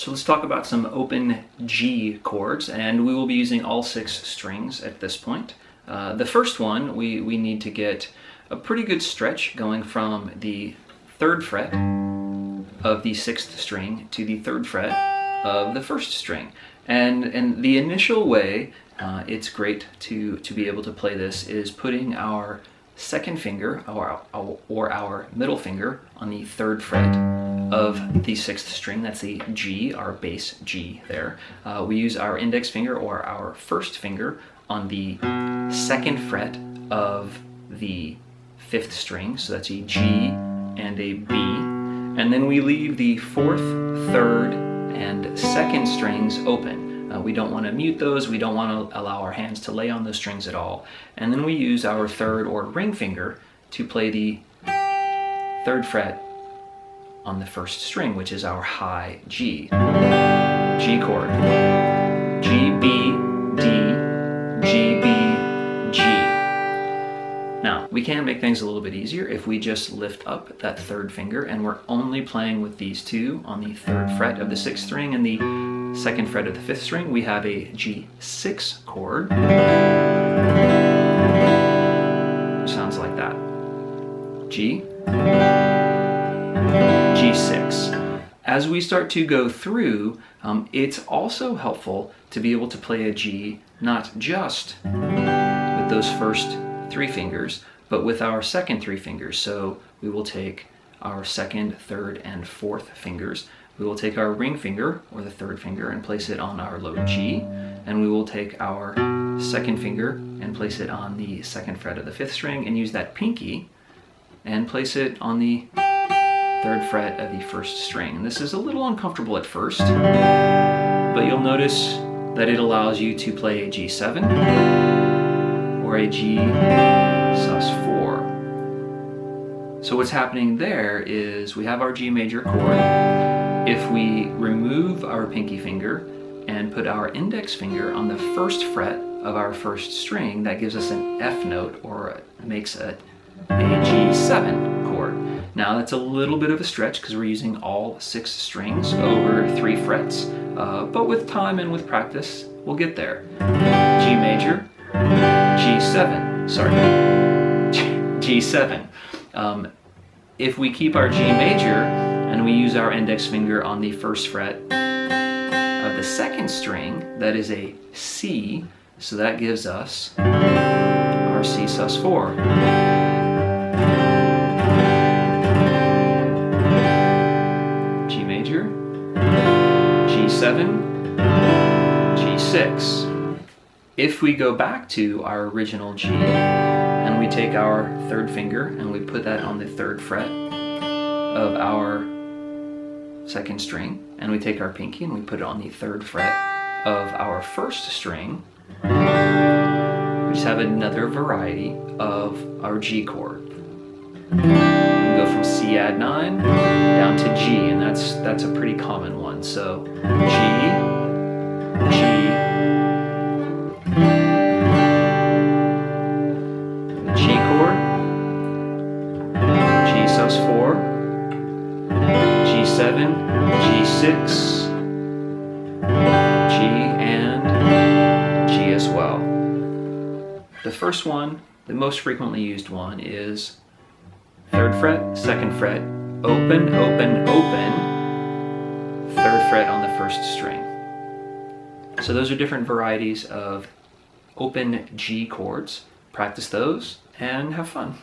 So let's talk about some open G chords, and we will be using all 6 strings at this point. The first one, we need to get a pretty good stretch going from the 3rd fret of the 6th string to the 3rd fret of the 1st string. And the initial way it's great to be able to play this is putting our 2nd finger or our middle finger on the 3rd fret of the 6th string. That's the G, our bass G there. We use our index finger or our 1st finger on the 2nd fret of the 5th string, so that's a G and a B, and then we leave the 4th, 3rd, and 2nd strings open. We don't want to mute those, we don't want to allow our hands to lay on those strings at all. And then we use our 3rd or ring finger to play the 3rd fret on the 1st string, which is our high G. G chord. G, B, D, G, B, G. Now, we can make things a little bit easier if we just lift up that 3rd finger and we're only playing with these two on the 3rd fret of the 6th string and the 2nd fret of the 5th string. We have a G6 chord. Sounds like that. G, G6. As we start to go through, it's also helpful to be able to play a G not just with those first 3 fingers, but with our second 3 fingers. So we will take our 2nd, 3rd, and 4th fingers. We will take our ring finger, or the 3rd finger, and place it on our low G, and we will take our 2nd finger and place it on the 2nd fret of the 5th string, and use that pinky and place it on the 3rd fret of the 1st string. And this is a little uncomfortable at first, but you'll notice that it allows you to play a G7 or a G sus4. So what's happening there is we have our G major chord. If we remove our pinky finger and put our index finger on the 1st fret of our 1st string, that gives us an F note, or makes a G7 chord. Now that's a little bit of a stretch because we're using all 6 strings over 3 frets, but with time and with practice, we'll get there. G major, G7, sorry, G7. If we keep our G major and we use our index finger on the 1st fret of the 2nd string, that is a C, so that gives us our C sus4. G major, G7, G6. If we go back to our original G and we take our 3rd finger and we put that on the 3rd fret of our 2nd string, and we take our pinky and we put it on the 3rd fret of our 1st string, we just have another variety of our G chord. We can go from C add 9 down to G, and that's a pretty common one. So G, G, the G chord, G sus4, G7, G6, G, and G as well. The first one, the most frequently used one, is 3rd fret, 2nd fret, open, open, open, 3rd fret on the 1st string. So those are different varieties of open G chords. Practice those and have fun.